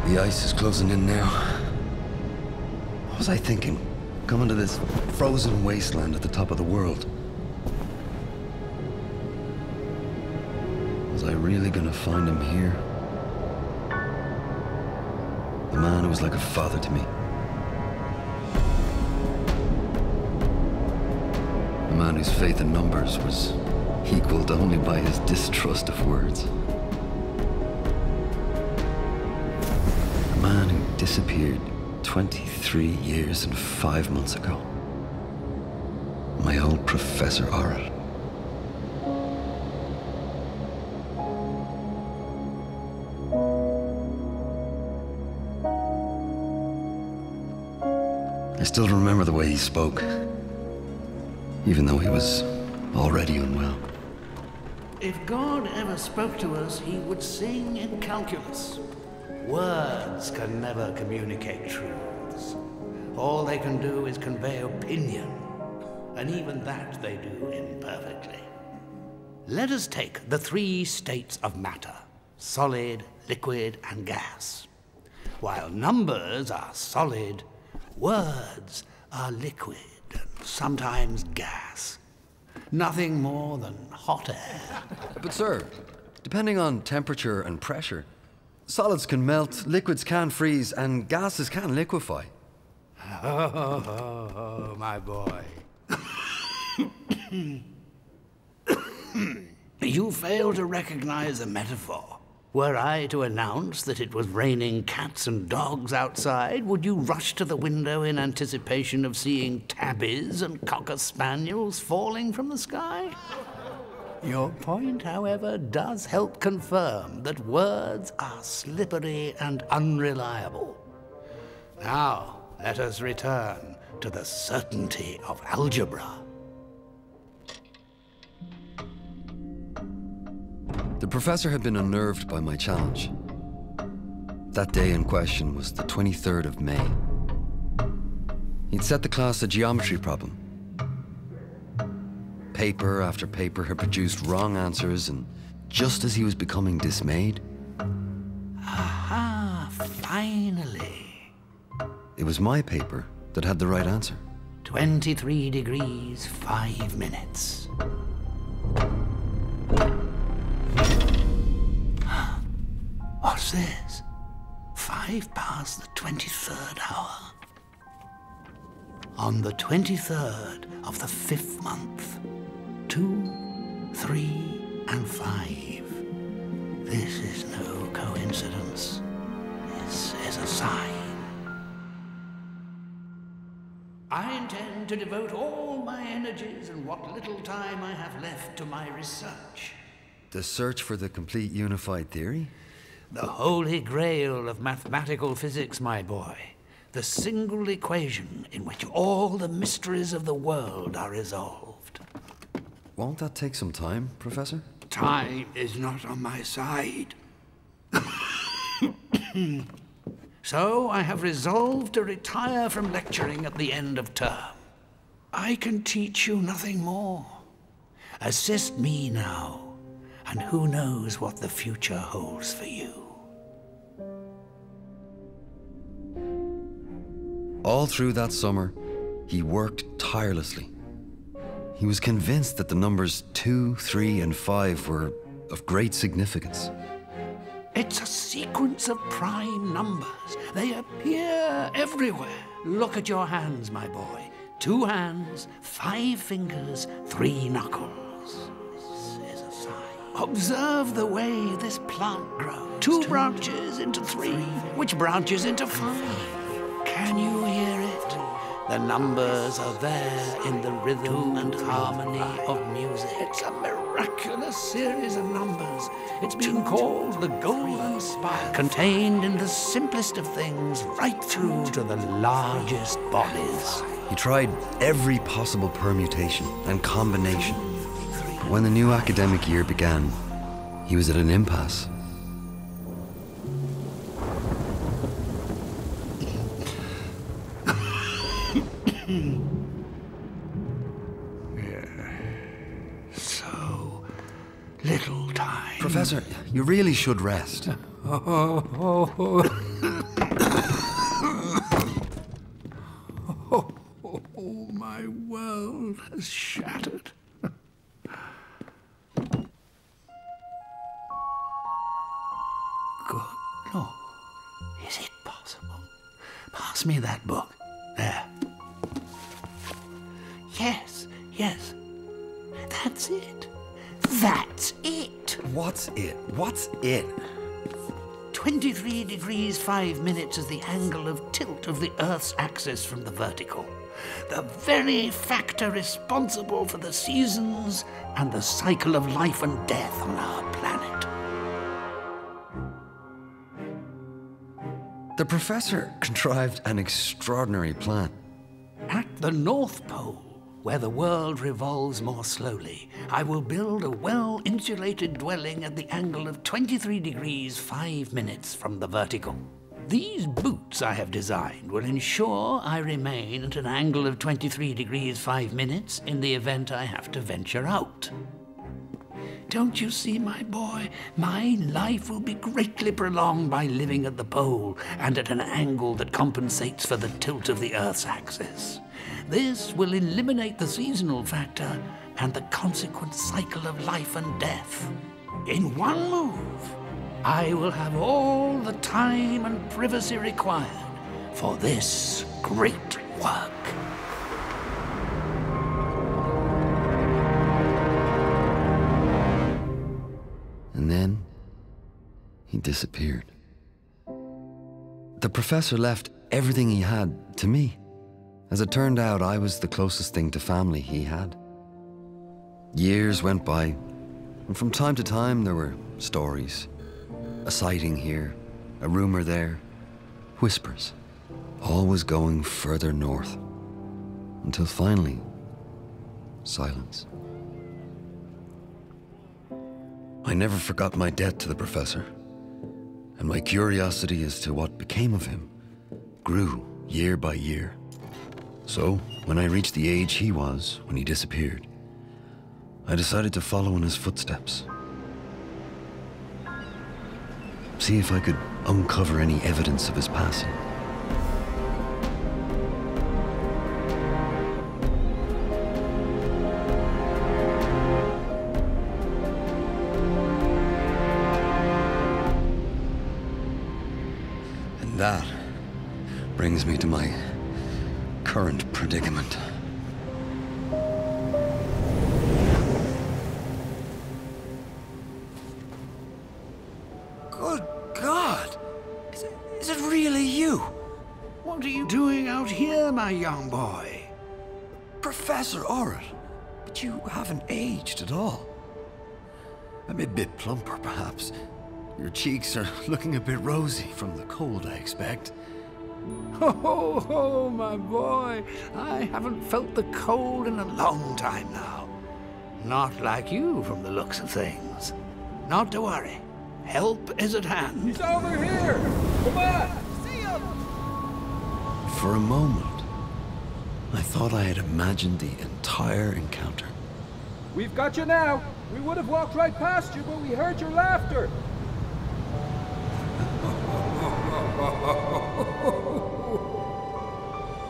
The ice is closing in now. What was I thinking? Coming to this frozen wasteland at the top of the world. Was I really gonna find him here? The man who was like a father to me. A man whose faith in numbers was equaled only by his distrust of words. A man who disappeared 23 years and 5 months ago. My old Professor Auril. I still remember the way he spoke, even though he was already unwell. If God ever spoke to us, he would sing in calculus. Words can never communicate truths. All they can do is convey opinion, and even that they do imperfectly. Let us take the 3 states of matter: solid, liquid, and gas. While numbers are solid, words are liquid and sometimes gas. Nothing more than hot air. But sir, depending on temperature and pressure, solids can melt, liquids can freeze, and gases can liquefy. Oh, my boy. You fail to recognize a metaphor. Were I to announce that it was raining cats and dogs outside, would you rush to the window in anticipation of seeing tabbies and cocker spaniels falling from the sky? Your point, however, does help confirm that words are slippery and unreliable. Now, let us return to the certainty of algebra. The professor had been unnerved by my challenge. That day in question was the 23rd of May. He'd set the class a geometry problem. Paper after paper had produced wrong answers, and just as he was becoming dismayed... Aha, finally. It was my paper that had the right answer. 23 degrees, 5 minutes. What's this? 5 past the 23rd hour. On the 23rd of the 5th month. 2, 3, and 5. This is no coincidence. This is a sign. I intend to devote all my energies and what little time I have left to my research. The search for the complete unified theory? The holy grail of mathematical physics, my boy. The single equation in which all the mysteries of the world are resolved. Won't that take some time, Professor? Time is not on my side. So I have resolved to retire from lecturing at the end of term. I can teach you nothing more. Assist me now. And who knows what the future holds for you. All through that summer, he worked tirelessly. He was convinced that the numbers 2, 3, and 5 were of great significance. It's a sequence of prime numbers. They appear everywhere. Look at your hands, my boy. 2 hands, 5 fingers, 3 knuckles. Observe the way this plant grows. 2 branches into 3, which branches into 5. Can you hear it? The numbers are there in the rhythm and harmony of music. It's a miraculous series of numbers. It's been called the Golden Spiral, contained in the simplest of things, right through to the largest bodies. He tried every possible permutation and combination. When the new academic year began, he was at an impasse. So little time. Professor, Professor, you really should rest. Oh, my world has shattered. Good Lord, is it possible? Pass me that book. There. Yes, yes. That's it. That's it. What's it? What's it? 23 degrees 5 minutes is the angle of tilt of the Earth's axis from the vertical. The very factor responsible for the seasons and the cycle of life and death on our planet. The professor contrived an extraordinary plan. At the North Pole, where the world revolves more slowly, I will build a well-insulated dwelling at the angle of 23 degrees 5 minutes from the vertical. These boots I have designed will ensure I remain at an angle of 23 degrees 5 minutes in the event I have to venture out. Don't you see, my boy? My life will be greatly prolonged by living at the pole and at an angle that compensates for the tilt of the Earth's axis. This will eliminate the seasonal factor and the consequent cycle of life and death. In one move, I will have all the time and privacy required for this great work. And then he disappeared. The professor left everything he had to me. As it turned out, I was the closest thing to family he had. Years went by, and from time to time there were stories. A sighting here, a rumor there, whispers. Always going further north. Until finally, silence. I never forgot my debt to the professor, and my curiosity as to what became of him grew year by year. So, when I reached the age he was when he disappeared, I decided to follow in his footsteps. See if I could uncover any evidence of his passing. And that brings me to my current predicament. Good God! Is it really you? What are you doing out here, my young boy? Professor Orrit, but you haven't aged at all. I'm a bit plumper, perhaps. Your cheeks are looking a bit rosy from the cold, I expect. Ho, ho, ho, my boy. I haven't felt the cold in a long time now. Not like you from the looks of things. Not to worry. Help is at hand. He's over here! Come on! See him! For a moment, I thought I had imagined the entire encounter. We've got you now! We would have walked right past you, but we heard your laughter!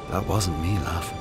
That wasn't me laughing.